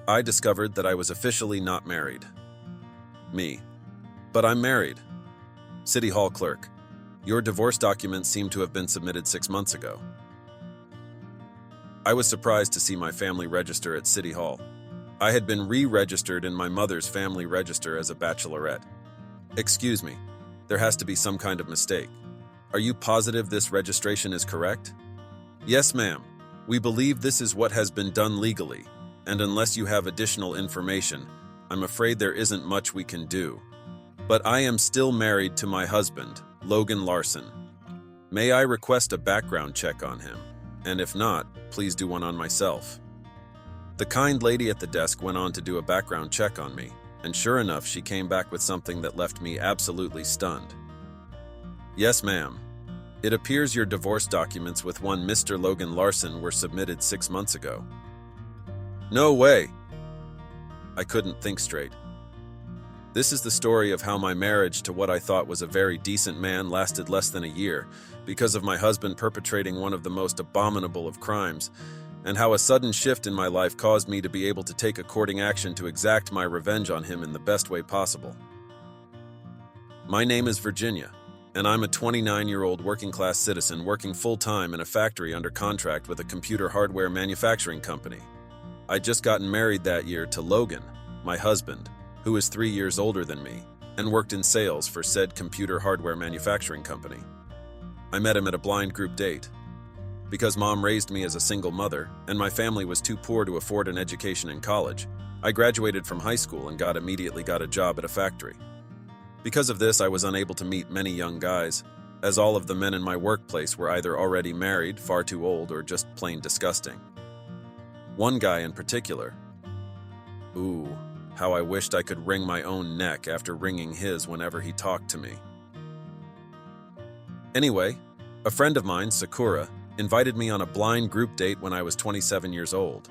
I discovered that I was officially not married. Me. But I'm married. City Hall clerk. Your divorce documents seem to have been submitted 6 months ago. I was surprised to see my family register at City Hall. I had been re-registered in my mother's family register as a bachelorette. Excuse me, there has to be some kind of mistake. Are you positive this registration is correct? Yes, ma'am. We believe this is what has been done legally, and unless you have additional information, I'm afraid there isn't much we can do. But I am still married to my husband, Logan Larson. May I request a background check on him? And if not, please do one on myself. The kind lady at the desk went on to do a background check on me, and sure enough, she came back with something that left me absolutely stunned. Yes, ma'am. It appears your divorce documents with one Mr. Logan Larson were submitted 6 months ago. No way! I couldn't think straight. This is the story of how my marriage to what I thought was a very decent man lasted less than a year because of my husband perpetrating one of the most abominable of crimes, and how a sudden shift in my life caused me to be able to take a courting action to exact my revenge on him in the best way possible. My name is Virginia, and I'm a 29-year-old working-class citizen working full-time in a factory under contract with a computer hardware manufacturing company. I'd just gotten married that year to Logan, my husband, who is 3 years older than me, and worked in sales for said computer hardware manufacturing company. I met him at a blind group date. Because Mom raised me as a single mother, and my family was too poor to afford an education in college, I graduated from high school and immediately got a job at a factory. Because of this, I was unable to meet many young guys, as all of the men in my workplace were either already married, far too old, or just plain disgusting. One guy in particular. Ooh, how I wished I could wring my own neck after wringing his whenever he talked to me. Anyway, a friend of mine, Sakura, invited me on a blind group date when I was 27 years old.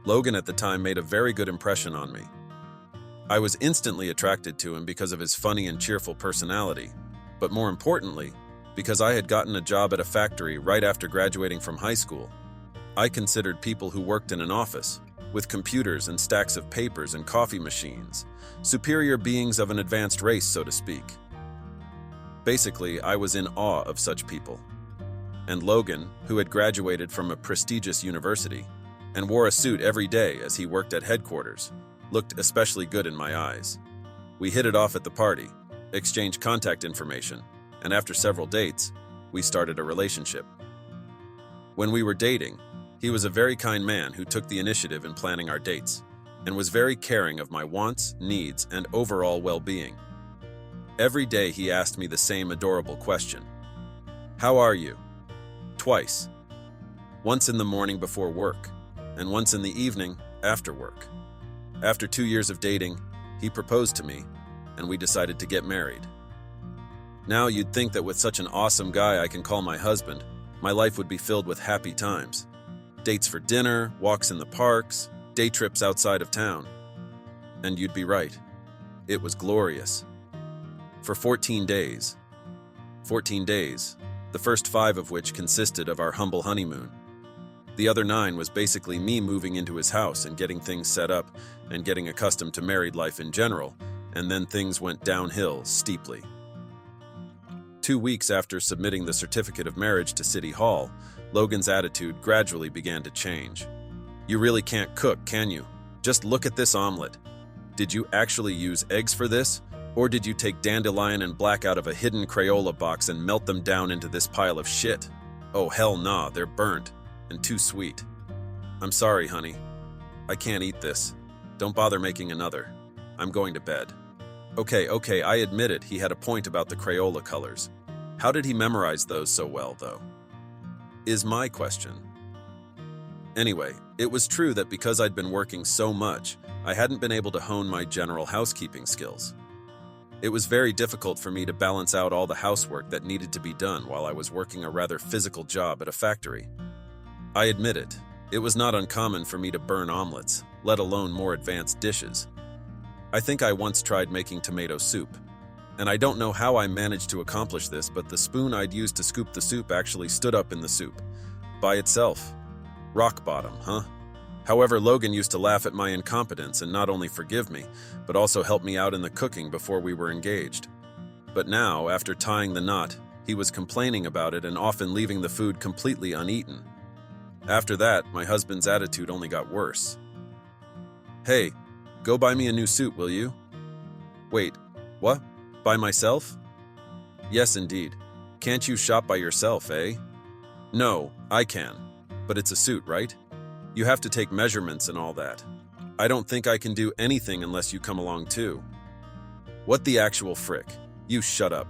Logan at the time made a very good impression on me. I was instantly attracted to him because of his funny and cheerful personality, but more importantly, because I had gotten a job at a factory right after graduating from high school. I considered people who worked in an office, with computers and stacks of papers and coffee machines, superior beings of an advanced race, so to speak. Basically, I was in awe of such people. And Logan, who had graduated from a prestigious university and wore a suit every day as he worked at headquarters, looked especially good in my eyes. We hit it off at the party, exchanged contact information, and after several dates, we started a relationship. When we were dating, he was a very kind man who took the initiative in planning our dates and was very caring of my wants, needs, and overall well-being. Every day he asked me the same adorable question. How are you? Twice. Once in the morning before work, and once in the evening after work. After 2 years of dating, he proposed to me, and we decided to get married. Now you'd think that with such an awesome guy I can call my husband, my life would be filled with happy times. Dates for dinner, walks in the parks, day trips outside of town. And you'd be right. It was glorious. For 14 days. 14 days, the first 5 of which consisted of our humble honeymoon. The other 9 was basically me moving into his house and getting things set up and getting accustomed to married life in general, and then things went downhill steeply. 2 weeks after submitting the certificate of marriage to City Hall, Logan's attitude gradually began to change. You really can't cook, can you? Just look at this omelet. Did you actually use eggs for this? Or did you take dandelion and black out of a hidden Crayola box and melt them down into this pile of shit? Oh hell nah, they're burnt and too sweet. I'm sorry, honey. I can't eat this. Don't bother making another. I'm going to bed. Okay, I admit it, he had a point about the Crayola colors. How did he memorize those so well, though? Is my question. Anyway, it was true that because I'd been working so much, I hadn't been able to hone my general housekeeping skills. It was very difficult for me to balance out all the housework that needed to be done while I was working a rather physical job at a factory. I admit it, it was not uncommon for me to burn omelets, let alone more advanced dishes. I think I once tried making tomato soup, and I don't know how I managed to accomplish this, but the spoon I'd used to scoop the soup actually stood up in the soup. By itself. Rock bottom, huh? However, Logan used to laugh at my incompetence and not only forgive me, but also help me out in the cooking before we were engaged. But now, after tying the knot, he was complaining about it and often leaving the food completely uneaten. After that, my husband's attitude only got worse. "Hey, go buy me a new suit, will you?" "Wait, what? By myself?" "Yes, indeed. Can't you shop by yourself, eh?" "No, I can. But it's a suit, right? You have to take measurements and all that. I don't think I can do anything unless you come along too." "What the actual frick? You shut up.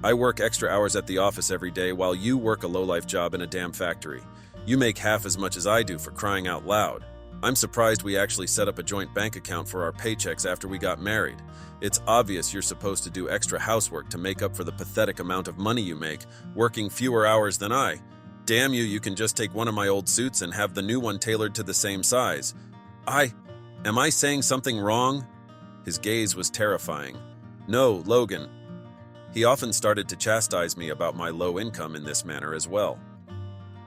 I work extra hours at the office every day while you work a low-life job in a damn factory. You make half as much as I do, for crying out loud. I'm surprised we actually set up a joint bank account for our paychecks after we got married. It's obvious you're supposed to do extra housework to make up for the pathetic amount of money you make, working fewer hours than I. Damn you, you can just take one of my old suits and have the new one tailored to the same size. Am I saying something wrong?" His gaze was terrifying. "No, Logan." He often started to chastise me about my low income in this manner as well.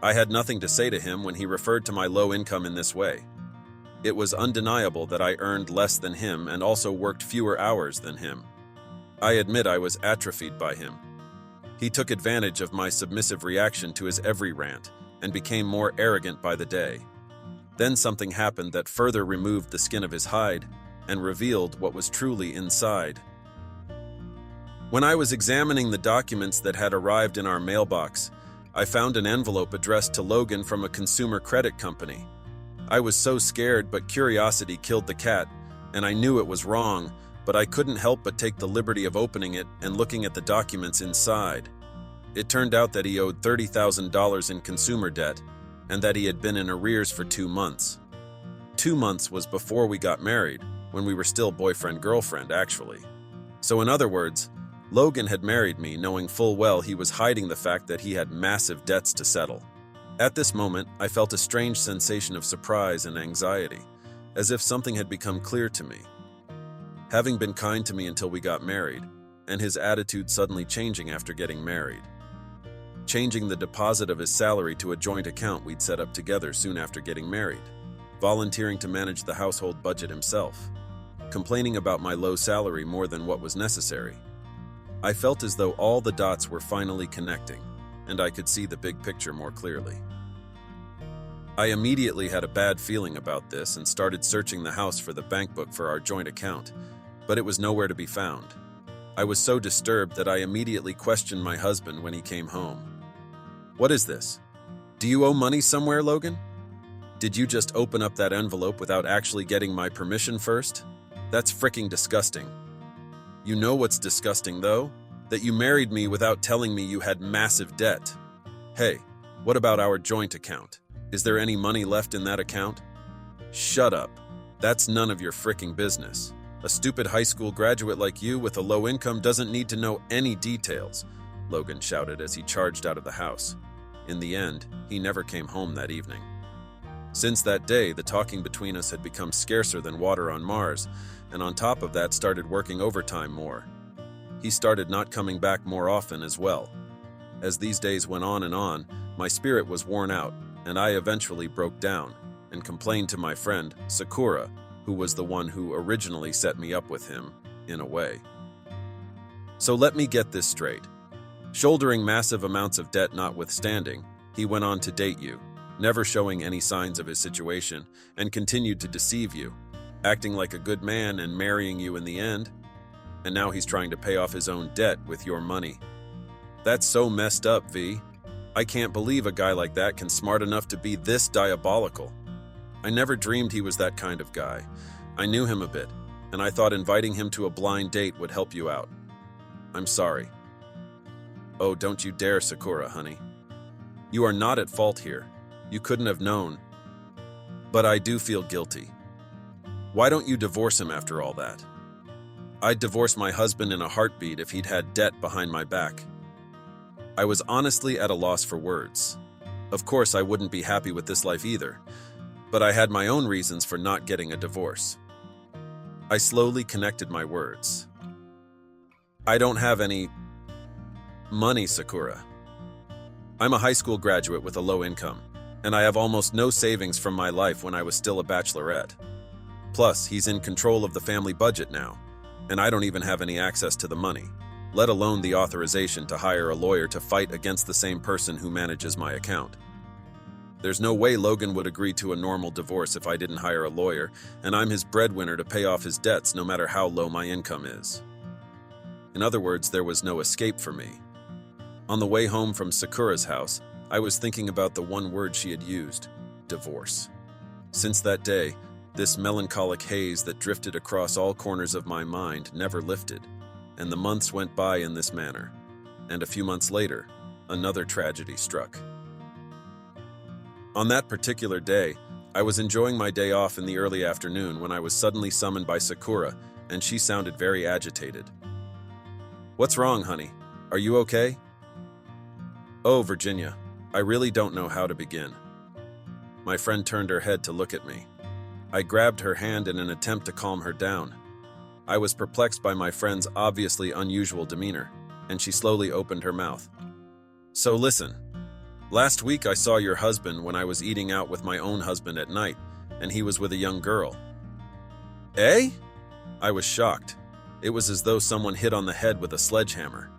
I had nothing to say to him when he referred to my low income in this way. It was undeniable that I earned less than him and also worked fewer hours than him. I admit I was atrophied by him. He took advantage of my submissive reaction to his every rant and became more arrogant by the day. Then something happened that further removed the skin of his hide and revealed what was truly inside. When I was examining the documents that had arrived in our mailbox, I found an envelope addressed to Logan from a consumer credit company. I was so scared, but curiosity killed the cat, and I knew it was wrong, but I couldn't help but take the liberty of opening it and looking at the documents inside. It turned out that he owed $30,000 in consumer debt, and that he had been in arrears for 2 months. 2 months was before we got married, when we were still boyfriend-girlfriend, actually. So in other words, Logan had married me knowing full well he was hiding the fact that he had massive debts to settle. At this moment, I felt a strange sensation of surprise and anxiety, as if something had become clear to me. Having been kind to me until we got married, and his attitude suddenly changing after getting married. Changing the deposit of his salary to a joint account we'd set up together soon after getting married. Volunteering to manage the household budget himself. Complaining about my low salary more than what was necessary. I felt as though all the dots were finally connecting, and I could see the big picture more clearly. I immediately had a bad feeling about this and started searching the house for the bank book for our joint account, but it was nowhere to be found. I was so disturbed that I immediately questioned my husband when he came home. "What is this? Do you owe money somewhere, Logan? Did you just open up that envelope without actually getting my permission first? That's fricking disgusting." "You know what's disgusting, though? That you married me without telling me you had massive debt. Hey, what about our joint account? Is there any money left in that account?" "Shut up. That's none of your fricking business. A stupid high school graduate like you with a low income doesn't need to know any details," Logan shouted as he charged out of the house. In the end, he never came home that evening. Since that day, the talking between us had become scarcer than water on Mars, and on top of that started working overtime more. He started not coming back more often as well. As these days went on, my spirit was worn out, and I eventually broke down and complained to my friend, Sakura, who was the one who originally set me up with him, in a way. So let me get this straight. Shouldering massive amounts of debt notwithstanding, he went on to date you, never showing any signs of his situation, and continued to deceive you, acting like a good man and marrying you in the end. And now he's trying to pay off his own debt with your money. That's so messed up, V. I can't believe a guy like that can smart enough to be this diabolical. I never dreamed he was that kind of guy. I knew him a bit, and I thought inviting him to a blind date would help you out. I'm sorry. Oh, don't you dare, Sakura, honey. You are not at fault here. You couldn't have known. But I do feel guilty. Why don't you divorce him after all that? I'd divorce my husband in a heartbeat if he'd had debt behind my back. I was honestly at a loss for words. Of course, I wouldn't be happy with this life either, but I had my own reasons for not getting a divorce. I slowly connected my words. I don't have any money, Sakura. I'm a high school graduate with a low income. And I have almost no savings from my life when I was still a bachelorette. Plus, he's in control of the family budget now, and I don't even have any access to the money, let alone the authorization to hire a lawyer to fight against the same person who manages my account. There's no way Logan would agree to a normal divorce if I didn't hire a lawyer, and I'm his breadwinner to pay off his debts no matter how low my income is. In other words, there was no escape for me. On the way home from Sakura's house, I was thinking about the one word she had used: divorce. Since that day, this melancholic haze that drifted across all corners of my mind never lifted, and the months went by in this manner. And a few months later, another tragedy struck. On that particular day, I was enjoying my day off in the early afternoon when I was suddenly summoned by Sakura, and she sounded very agitated. "What's wrong, honey? Are you okay?" "Oh, Virginia, I really don't know how to begin." My friend turned her head to look at me. I grabbed her hand in an attempt to calm her down. I was perplexed by my friend's obviously unusual demeanor, and she slowly opened her mouth. "So listen. Last week I saw your husband when I was eating out with my own husband at night, and he was with a young girl." "Eh?" I was shocked. It was as though someone hit on the head with a sledgehammer.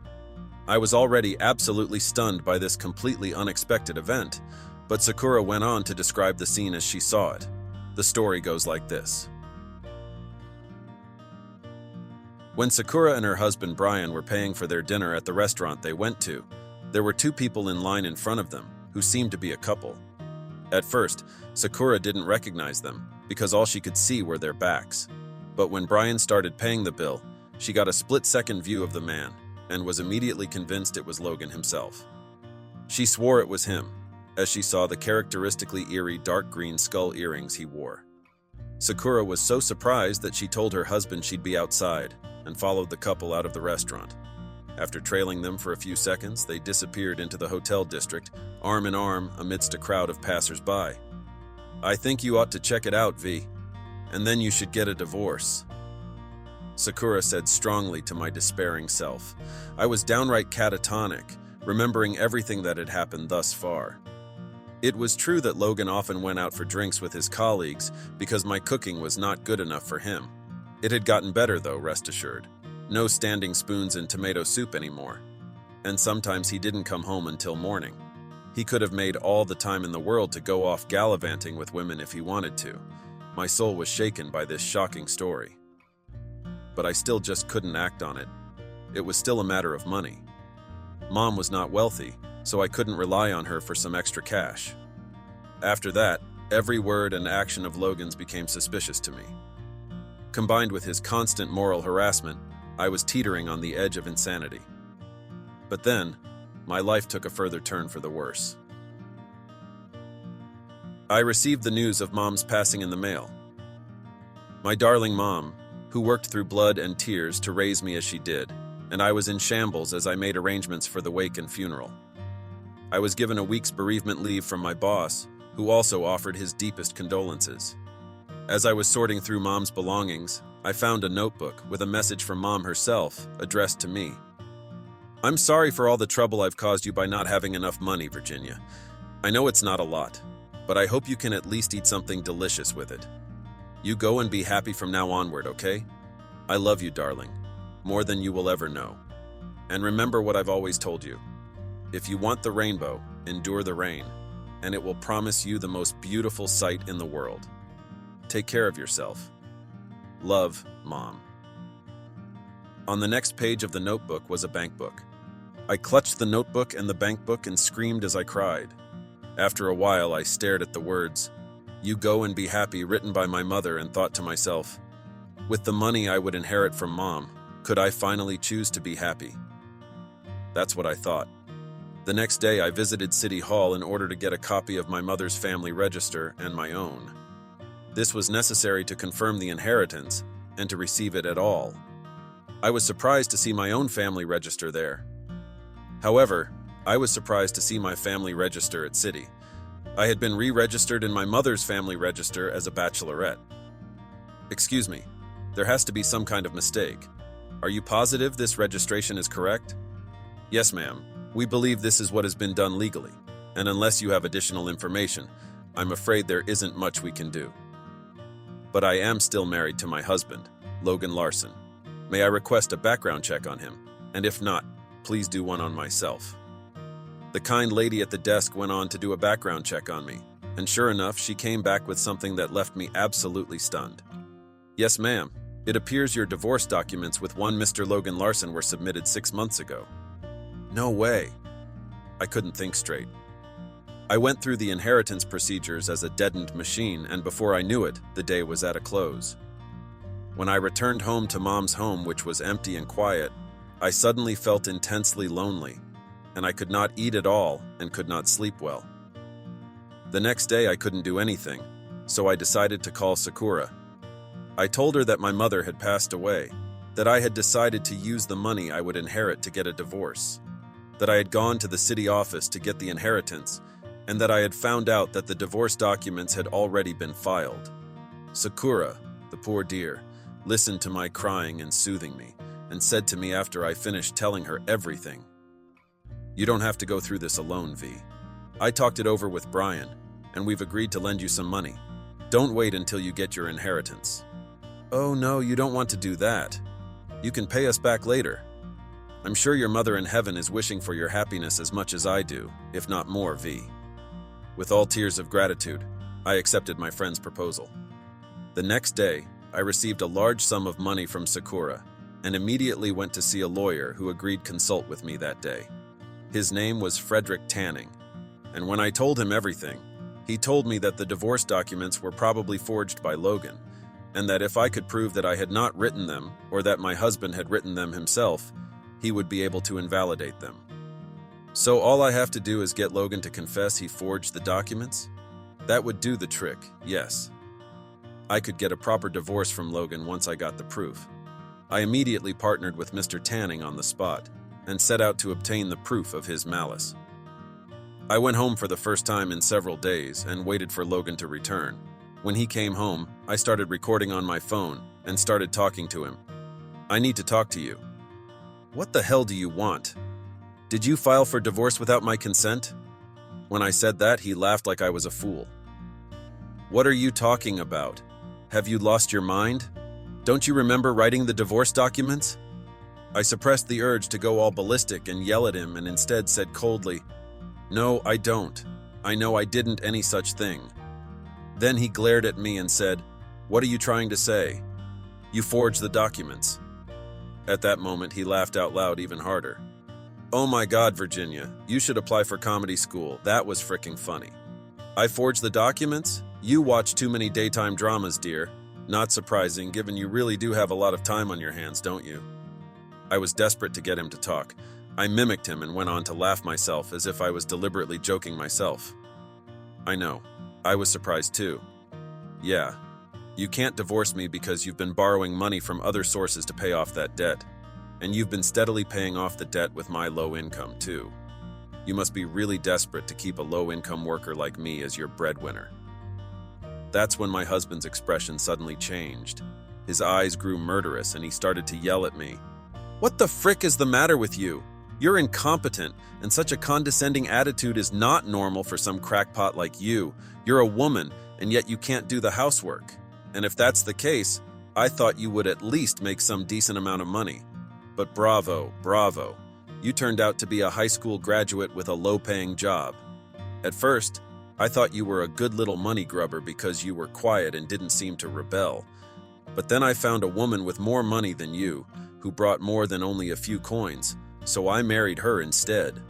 I was already absolutely stunned by this completely unexpected event, but Sakura went on to describe the scene as she saw it. The story goes like this. When Sakura and her husband Brian were paying for their dinner at the restaurant they went to, there were two people in line in front of them who seemed to be a couple. At first, Sakura didn't recognize them because all she could see were their backs. But when Brian started paying the bill, she got a split-second view of the man and was immediately convinced it was Logan himself. She swore it was him, as she saw the characteristically eerie dark green skull earrings he wore. Sakura was so surprised that she told her husband she'd be outside and followed the couple out of the restaurant. After trailing them for a few seconds, they disappeared into the hotel district, arm in arm amidst a crowd of passers-by. "I think you ought to check it out, V, and then you should get a divorce," Sakura said strongly to my despairing self. I was downright catatonic, remembering everything that had happened thus far. It was true that Logan often went out for drinks with his colleagues because my cooking was not good enough for him. It had gotten better, though, rest assured. No standing spoons in tomato soup anymore. And sometimes he didn't come home until morning. He could have made all the time in the world to go off gallivanting with women if he wanted to. My soul was shaken by this shocking story. But I still just couldn't act on it. It was still a matter of money. Mom was not wealthy, so I couldn't rely on her for some extra cash. After that, every word and action of Logan's became suspicious to me. Combined with his constant moral harassment, I was teetering on the edge of insanity. But then, my life took a further turn for the worse. I received the news of Mom's passing in the mail. My darling Mom, who worked through blood and tears to raise me as she did, and I was in shambles as I made arrangements for the wake and funeral. I was given a week's bereavement leave from my boss, who also offered his deepest condolences. As I was sorting through Mom's belongings, I found a notebook with a message from Mom herself, addressed to me. "I'm sorry for all the trouble I've caused you by not having enough money, Virginia. I know it's not a lot, but I hope you can at least eat something delicious with it. You go and be happy from now onward, okay? I love you, darling, more than you will ever know. And remember what I've always told you. If you want the rainbow, endure the rain, and it will promise you the most beautiful sight in the world. Take care of yourself. Love, Mom." On the next page of the notebook was a bank book. I clutched the notebook and the bank book and screamed as I cried. After a while, I stared at the words, "You go and be happy," written by my mother, and thought to myself, with the money I would inherit from Mom, could I finally choose to be happy? That's what I thought. The next day, I visited City Hall in order to get a copy of my mother's family register and my own. This was necessary to confirm the inheritance and to receive it at all. I was surprised to see my own family register there. However, I was surprised to see my family register at City. I had been re-registered in my mother's family register as a bachelorette. "Excuse me, there has to be some kind of mistake. Are you positive this registration is correct?" "Yes, ma'am. We believe this is what has been done legally, and unless you have additional information, I'm afraid there isn't much we can do. But I am still married to my husband, Logan Larson. May I request a background check on him? And if not, please do one on myself." The kind lady at the desk went on to do a background check on me, and sure enough, she came back with something that left me absolutely stunned. "Yes, ma'am. It appears your divorce documents with one Mr. Logan Larson were submitted 6 months ago." No way. I couldn't think straight. I went through the inheritance procedures as a deadened machine, and before I knew it, the day was at a close. When I returned home to Mom's home, which was empty and quiet, I suddenly felt intensely lonely, and I could not eat at all and could not sleep well. The next day I couldn't do anything, so I decided to call Sakura. I told her that my mother had passed away, that I had decided to use the money I would inherit to get a divorce, that I had gone to the city office to get the inheritance, and that I had found out that the divorce documents had already been filed. Sakura, the poor dear, listened to my crying and soothing me, and said to me after I finished telling her everything, "You don't have to go through this alone, V. I talked it over with Brian, and we've agreed to lend you some money. Don't wait until you get your inheritance." "Oh no, you don't want to do that. You can pay us back later. I'm sure your mother in heaven is wishing for your happiness as much as I do, if not more, V." With all tears of gratitude, I accepted my friend's proposal. The next day, I received a large sum of money from Sakura, and immediately went to see a lawyer who agreed to consult with me that day. His name was Frederick Tanning, and when I told him everything, he told me that the divorce documents were probably forged by Logan, and that if I could prove that I had not written them or that my husband had written them himself, he would be able to invalidate them. So all I have to do is get Logan to confess he forged the documents? That would do the trick, yes. I could get a proper divorce from Logan once I got the proof. I immediately partnered with Mr. Tanning on the spot and set out to obtain the proof of his malice. I went home for the first time in several days and waited for Logan to return. When he came home, I started recording on my phone and started talking to him. "I need to talk to you." "What the hell do you want? Did you file for divorce without my consent?" When I said that, he laughed like I was a fool. "What are you talking about? Have you lost your mind? Don't you remember writing the divorce documents?" I suppressed the urge to go all ballistic and yell at him and instead said coldly, "No, I don't. I know I didn't any such thing." Then he glared at me and said, "What are you trying to say? You forged the documents." At that moment, he laughed out loud even harder. "Oh my God, Virginia, you should apply for comedy school. That was fricking funny." "I forged the documents? You watch too many daytime dramas, dear. Not surprising, given you really do have a lot of time on your hands, don't you?" I was desperate to get him to talk. I mimicked him and went on to laugh myself as if I was deliberately joking myself. I know. I was surprised too. "Yeah. You can't divorce me because you've been borrowing money from other sources to pay off that debt. And you've been steadily paying off the debt with my low income too. You must be really desperate to keep a low-income worker like me as your breadwinner." That's when my husband's expression suddenly changed. His eyes grew murderous and he started to yell at me. "What the frick is the matter with you? You're incompetent, and such a condescending attitude is not normal for some crackpot like you. You're a woman, and yet you can't do the housework. And if that's the case, I thought you would at least make some decent amount of money. But bravo, bravo. You turned out to be a high school graduate with a low-paying job. At first, I thought you were a good little money grubber because you were quiet and didn't seem to rebel. But then I found a woman with more money than you, who brought more than only a few coins, so I married her instead."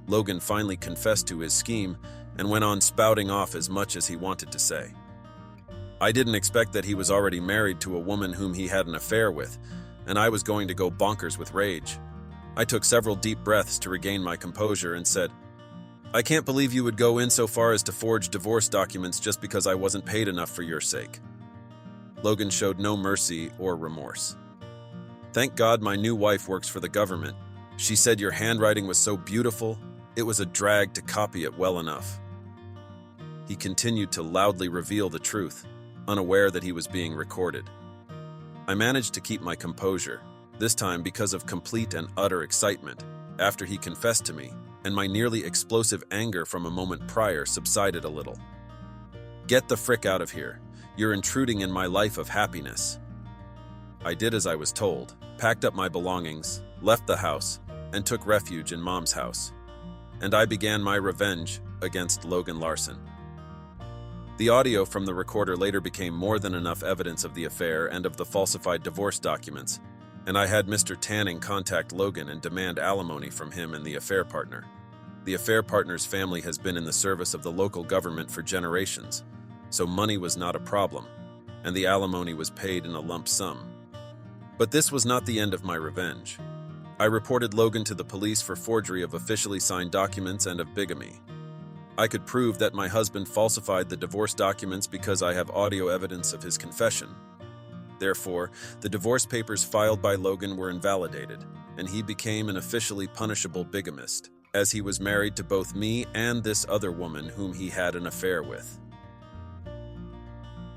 Logan finally confessed to his scheme and went on spouting off as much as he wanted to say. I didn't expect that he was already married to a woman whom he had an affair with, and I was going to go bonkers with rage. I took several deep breaths to regain my composure and said, "I can't believe you would go in so far as to forge divorce documents just because I wasn't paid enough for your sake." Logan showed no mercy or remorse. "Thank God my new wife works for the government. She said your handwriting was so beautiful, it was a drag to copy it well enough." He continued to loudly reveal the truth, unaware that he was being recorded. I managed to keep my composure, this time because of complete and utter excitement, after he confessed to me, and my nearly explosive anger from a moment prior subsided a little. "Get the frick out of here. You're intruding in my life of happiness." I did as I was told, packed up my belongings, left the house, and took refuge in Mom's house. And I began my revenge against Logan Larson. The audio from the recorder later became more than enough evidence of the affair and of the falsified divorce documents, and I had Mr. Tanning contact Logan and demand alimony from him and the affair partner. The affair partner's family has been in the service of the local government for generations, so money was not a problem, and the alimony was paid in a lump sum. But this was not the end of my revenge. I reported Logan to the police for forgery of officially signed documents and of bigamy. I could prove that my husband falsified the divorce documents because I have audio evidence of his confession. Therefore, the divorce papers filed by Logan were invalidated, and he became an officially punishable bigamist, as he was married to both me and this other woman whom he had an affair with.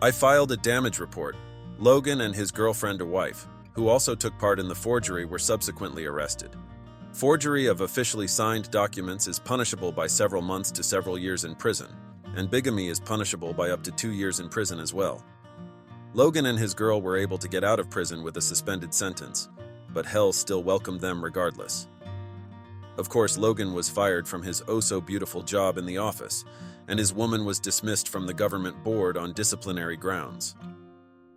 I filed a damage report. Logan and his girlfriend or wife, who also took part in the forgery, were subsequently arrested. Forgery of officially signed documents is punishable by several months to several years in prison, and bigamy is punishable by up to 2 years in prison as well. Logan and his girl were able to get out of prison with a suspended sentence, but hell still welcomed them regardless. Of course, Logan was fired from his oh-so-beautiful job in the office, and his woman was dismissed from the government board on disciplinary grounds.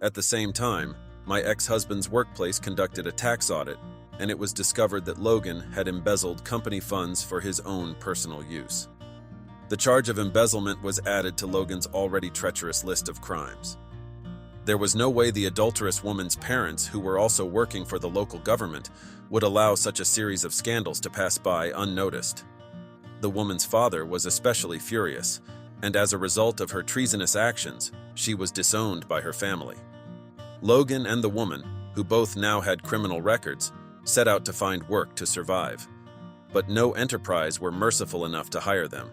At the same time, my ex-husband's workplace conducted a tax audit, and it was discovered that Logan had embezzled company funds for his own personal use. The charge of embezzlement was added to Logan's already treacherous list of crimes. There was no way the adulterous woman's parents, who were also working for the local government, would allow such a series of scandals to pass by unnoticed. The woman's father was especially furious, and as a result of her treasonous actions, she was disowned by her family. Logan and the woman, who both now had criminal records, set out to find work to survive. But no enterprise were merciful enough to hire them.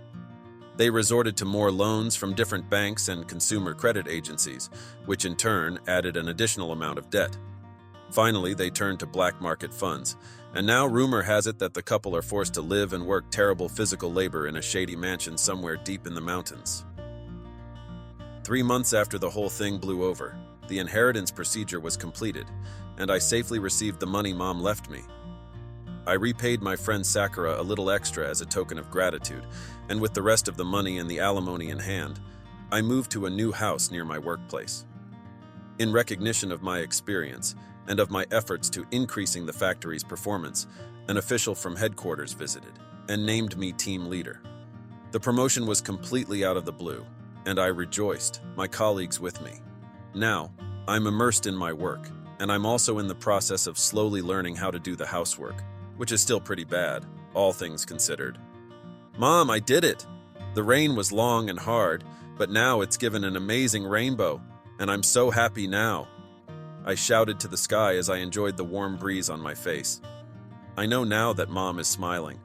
They resorted to more loans from different banks and consumer credit agencies, which in turn added an additional amount of debt. Finally, they turned to black market funds, and now rumor has it that the couple are forced to live and work terrible physical labor in a shady mansion somewhere deep in the mountains. 3 months after the whole thing blew over, the inheritance procedure was completed, and I safely received the money Mom left me. I repaid my friend Sakura a little extra as a token of gratitude, and with the rest of the money and the alimony in hand, I moved to a new house near my workplace. In recognition of my experience and of my efforts to increasing the factory's performance, an official from headquarters visited and named me team leader. The promotion was completely out of the blue, and I rejoiced, my colleagues with me. Now, I'm immersed in my work, and I'm also in the process of slowly learning how to do the housework, which is still pretty bad, all things considered. "Mom, I did it! The rain was long and hard, but now it's given an amazing rainbow, and I'm so happy now." I shouted to the sky as I enjoyed the warm breeze on my face. I know now that Mom is smiling,